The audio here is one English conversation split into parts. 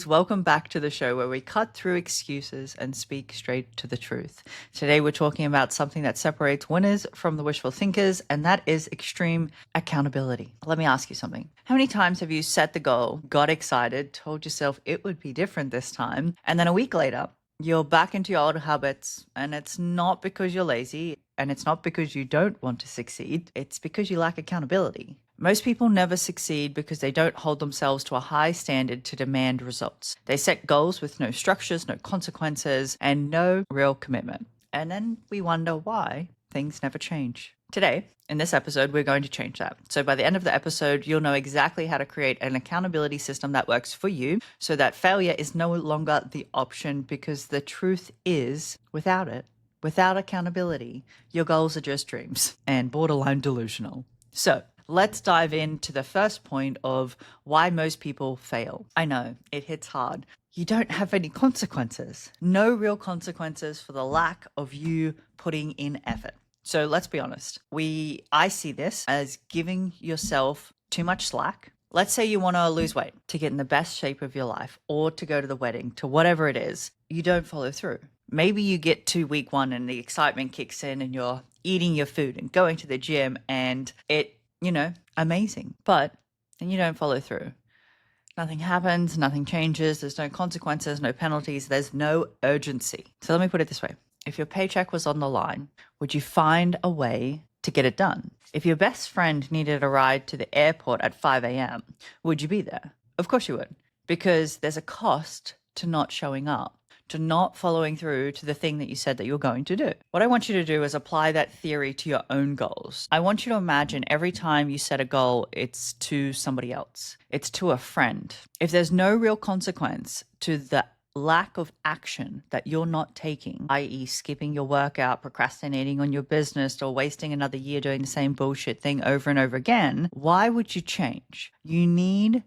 Welcome back to the show where we cut through excuses and speak straight to the truth. Today, we're talking about something that separates winners from the wishful thinkers, and that is extreme accountability. Let me ask you something. How many times have you set the goal, got excited, told yourself it would be different this time, and then a week later, you're back into your old habits, and it's not because you're lazy, and it's not because you don't want to succeed, it's because you lack accountability. Most people never succeed because they don't hold themselves to a high standard to demand results. They set goals with no structures, no consequences, and no real commitment. And then we wonder why things never change. Today, in this episode, we're going to change that. So by the end of the episode, you'll know exactly how to create an accountability system that works for you so that failure is no longer the option, because the truth is, without it, without accountability, your goals are just dreams and borderline delusional. So let's dive into the first point of why most people fail. I know, it hits hard. You don't have any consequences. No real consequences for the lack of you putting in effort. So let's be honest. I see this as giving yourself too much slack. Let's say you want to lose weight to get in the best shape of your life, or to go to the wedding, to whatever it is. You don't follow through. Maybe you get to week 1 and the excitement kicks in and you're eating your food and going to the gym and amazing. But then you don't follow through. Nothing happens, nothing changes, there's no consequences, no penalties, there's no urgency. So let me put it this way. If your paycheck was on the line, would you find a way to get it done? If your best friend needed a ride to the airport at 5 a.m., would you be there? Of course you would, because there's a cost to not showing up, to not following through to the thing that you said that you're going to do. What I want you to do is apply that theory to your own goals. I want you to imagine every time you set a goal, it's to somebody else. It's to a friend. If there's no real consequence to the lack of action that you're not taking, i.e. skipping your workout, procrastinating on your business, or wasting another year doing the same bullshit thing over and over again, why would you change? You need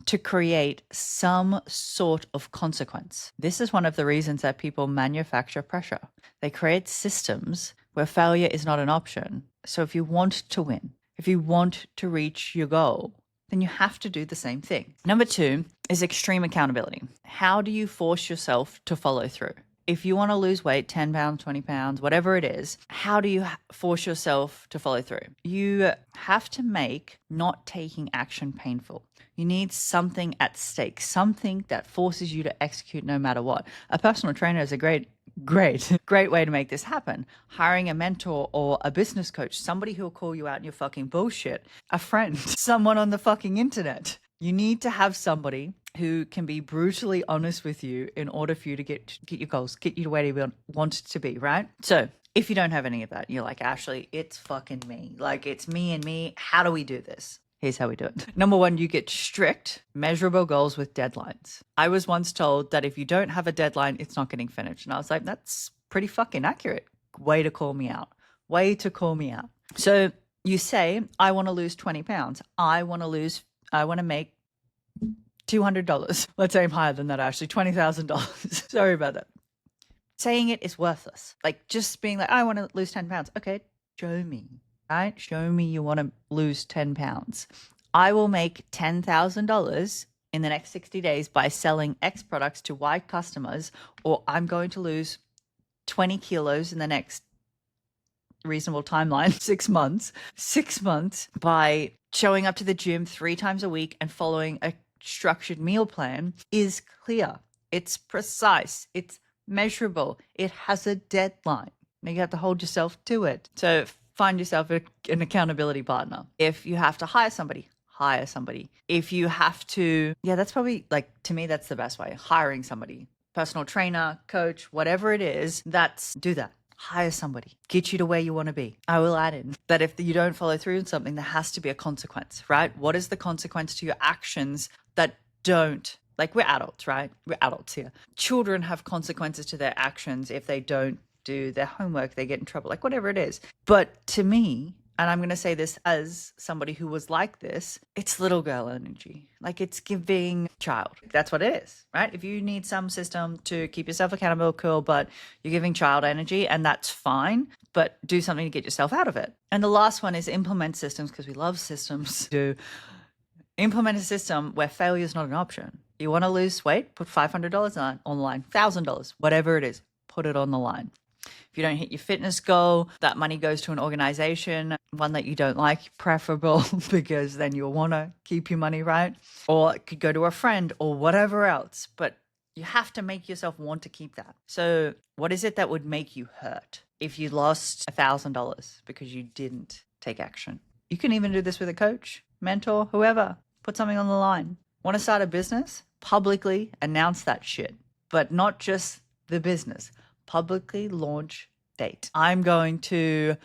to create some sort of consequence. This is one of the reasons that people manufacture pressure. They create systems where failure is not an option. So if you want to win, if you want to reach your goal, then you have to do the same thing. Number 2 is extreme accountability. How do you force yourself to follow through? If you want to lose weight, 10 pounds, 20 pounds, whatever it is, how do you force yourself to follow through? You have to make not taking action painful. You need something at stake, something that forces you to execute no matter what. A personal trainer is a great way to make this happen. Hiring a mentor or a business coach, somebody who'll call you out on your fucking bullshit, a friend, someone on the fucking internet. You need to have somebody who can be brutally honest with you in order for you to get your goals, get you to where you want it to be, right? So if you don't have any of that, you're like, Ashleigh, it's fucking me. Like, it's me and me. How do we do this? Here's how we do it. Number 1, you get strict, measurable goals with deadlines. I was once told that if you don't have a deadline, it's not getting finished. And I was like, that's pretty fucking accurate. Way to call me out. Way to call me out. So you say, I want to lose 20 pounds. I want to make $200. Let's aim higher than that, actually, $20,000. Sorry about that. Saying it is worthless. Like, just being like, I want to lose 10 pounds. Okay, show me. Right? Show me you want to lose 10 pounds. I will make $10,000 in the next 60 days by selling X products to Y customers, or I'm going to lose 20 kilos in the next reasonable timeline, 6 months. 6 months by showing up to the gym 3 times a week and following a structured meal plan is clear. It's precise. It's measurable. It has a deadline. Now you have to hold yourself to it. So find yourself an accountability partner. If you have to hire somebody, hire somebody. If you have to, that's probably, like, to me, that's the best way. Hiring somebody, personal trainer, coach, whatever it is, do that. Hire somebody, get you to where you want to be. I will add in that if you don't follow through on something, there has to be a consequence, right? What is the consequence to your actions that don't, like, we're adults, right? We're adults here. Children have consequences to their actions. If they don't do their homework, they get in trouble, like, whatever it is. But to me, and I'm going to say this as somebody who was like this, it's little girl energy. Like, it's giving child. That's what it is, right? If you need some system to keep yourself accountable, cool, but you're giving child energy, and that's fine, but do something to get yourself out of it. And the last one is implement systems, because we love systems. To implement a system where failure is not an option. You want to lose weight? Put $500 on the line, $1,000, whatever it is, put it on the line. If you don't hit your fitness goal, that money goes to an organization, one that you don't like, preferable, because then you'll want to keep your money, right? Or it could go to a friend or whatever else. But you have to make yourself want to keep that. So what is it that would make you hurt if you lost $1,000 because you didn't take action? You can even do this with a coach, mentor, whoever. Put something on the line. Want to start a business? Publicly announce that shit. But not just the business. Publicly launch date. I'm going to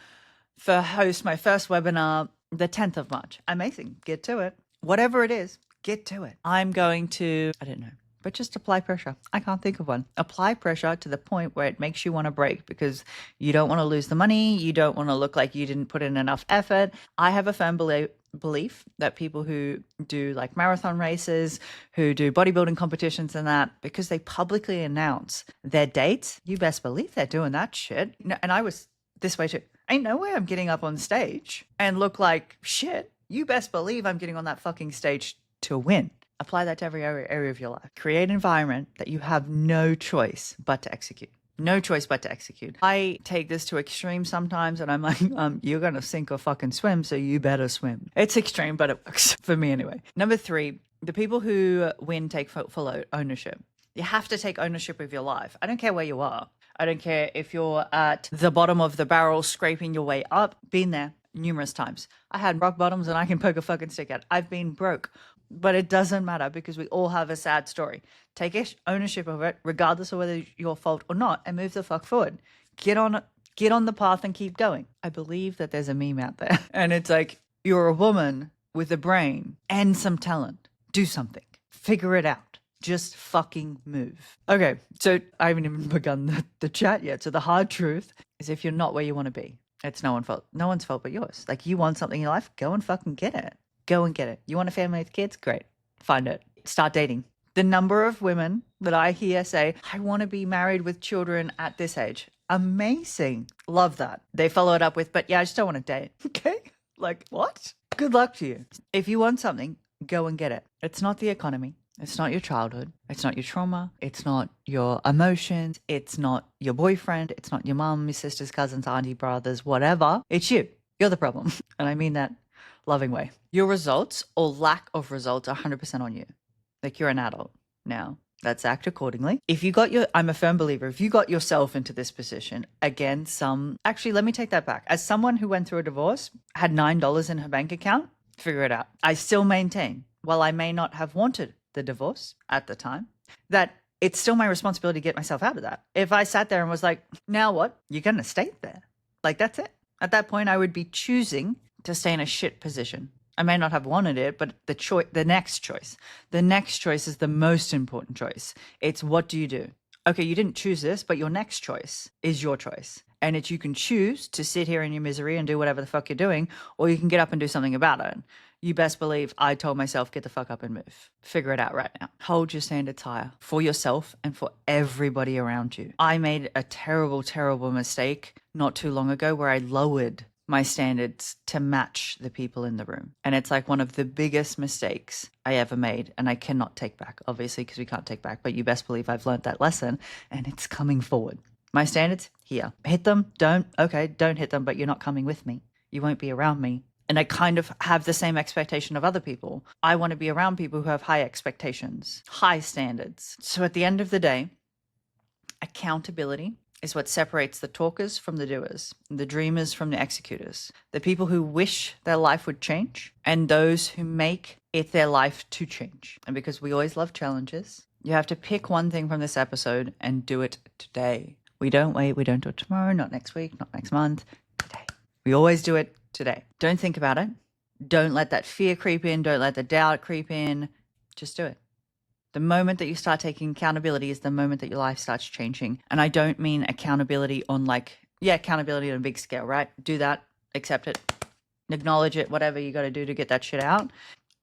host my first webinar the 10th of March. Amazing. Get to it. Whatever it is, get to it. I'm going to, I don't know, but just apply pressure. I can't think of one. Apply pressure to the point where it makes you want to break because you don't want to lose the money. You don't want to look like you didn't put in enough effort. I have a firm belief that people who do like marathon races, who do bodybuilding competitions and that, because they publicly announce their dates, you best believe they're doing that shit. And I was this way too. Ain't no way I'm getting up on stage and look like shit. You best believe I'm getting on that fucking stage to win. Apply that to every area of your life. Create an environment that you have no choice but to execute. No choice but to execute. I take this to extreme sometimes and I'm like, you're going to sink or fucking swim, so you better swim. It's extreme, but it works for me anyway. Number 3, the people who win take full ownership. You have to take ownership of your life. I don't care where you are. I don't care if you're at the bottom of the barrel scraping your way up. Been there numerous times. I had rock bottoms and I can poke a fucking stick at. I've been broke. But it doesn't matter because we all have a sad story. Take ownership of it, regardless of whether it's your fault or not, and move the fuck forward. Get on the path and keep going. I believe that there's a meme out there. And it's like, you're a woman with a brain and some talent. Do something. Figure it out. Just fucking move. Okay, so I haven't even begun the chat yet. So the hard truth is if you're not where you want to be, it's no one's fault. No one's fault but yours. Like you want something in your life, go and fucking get it. Go and get it. You want a family with kids? Great. Find it. Start dating. The number of women that I hear say, I want to be married with children at this age. Amazing. Love that. They follow it up with, but yeah, I just don't want to date. Okay. Like what? Good luck to you. If you want something, go and get it. It's not the economy. It's not your childhood. It's not your trauma. It's not your emotions. It's not your boyfriend. It's not your mom, your sisters, cousins, auntie, brothers, whatever. It's you. You're the problem. And I mean that loving way. Your results or lack of results are 100% on you. Like you're an adult now. Let's act accordingly. I'm a firm believer, if you got yourself into this position, again, actually, let me take that back. As someone who went through a divorce, had $9 in her bank account, figure it out. I still maintain, while I may not have wanted the divorce at the time, that it's still my responsibility to get myself out of that. If I sat there and was like, now what? You're going to stay there. Like, that's it. At that point, I would be choosing to stay in a shit position. I may not have wanted it, but the next choice is the most important choice. It's what do you do? Okay, you didn't choose this, but your next choice is your choice. And you can choose to sit here in your misery and do whatever the fuck you're doing, or you can get up and do something about it. You best believe I told myself, get the fuck up and move. Figure it out right now. Hold your standards higher for yourself and for everybody around you. I made a terrible, terrible mistake not too long ago where I lowered my standards to match the people in the room. And it's like one of the biggest mistakes I ever made. And I cannot take back, obviously, because we can't take back. But you best believe I've learned that lesson and it's coming forward. My standards, here. Hit them, don't hit them, but you're not coming with me. You won't be around me. And I kind of have the same expectation of other people. I want to be around people who have high expectations, high standards. So at the end of the day, accountability is what separates the talkers from the doers, the dreamers from the executors, the people who wish their life would change, and those who make it their life to change. And because we always love challenges, you have to pick one thing from this episode and do it today. We don't wait. We don't do it tomorrow, not next week, not next month, today. We always do it today. Don't think about it. Don't let that fear creep in. Don't let the doubt creep in. Just do it. The moment that you start taking accountability is the moment that your life starts changing. And I don't mean accountability on accountability on a big scale, right? Do that, accept it, acknowledge it, whatever you got to do to get that shit out.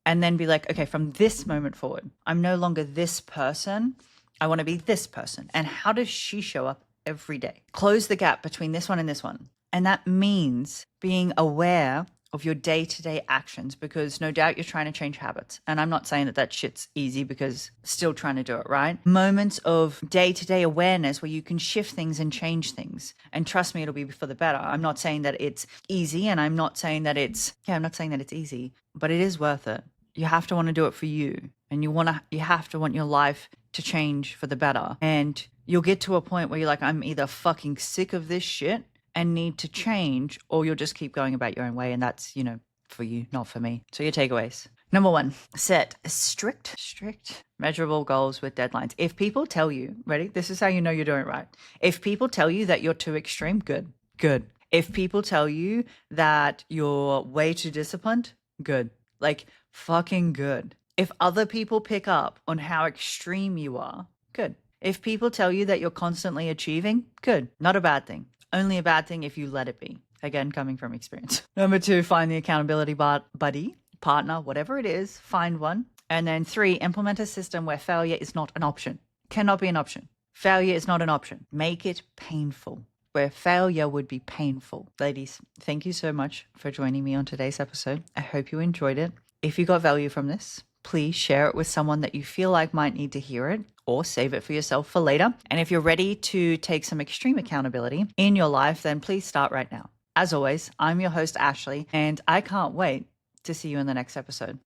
And then be like, okay, from this moment forward, I'm no longer this person. I want to be this person. And how does she show up every day? Close the gap between this one and this one. And that means being aware of your day-to-day actions, because no doubt you're trying to change habits. And I'm not saying that that shit's easy, because still trying to do it, right? Moments of day-to-day awareness where you can shift things and change things. And trust me, it'll be for the better. I'm not saying that it's easy, and I'm not saying that it's easy, but it is worth it. You have to want to do it for you, and you have to want your life to change for the better. And you'll get to a point where you're like, I'm either fucking sick of this shit and need to change, or you'll just keep going about your own way. And that's, for you, not for me. So your takeaways. Number 1, set strict, measurable goals with deadlines. If people tell you, ready? This is how you know you're doing it right. If people tell you that you're too extreme, good. If people tell you that you're way too disciplined, good. Like fucking good. If other people pick up on how extreme you are, good. If people tell you that you're constantly achieving, good. Not a bad thing. Only a bad thing if you let it be. Again, coming from experience. Number 2, find the accountability buddy, partner, whatever it is, find one. And then 3, implement a system where failure is not an option. Cannot be an option. Failure is not an option. Make it painful, where failure would be painful. Ladies, thank you so much for joining me on today's episode. I hope you enjoyed it. If you got value from this, please share it with someone that you feel like might need to hear it, or save it for yourself for later. And if you're ready to take some extreme accountability in your life, then please start right now. As always, I'm your host, Ashleigh, and I can't wait to see you in the next episode.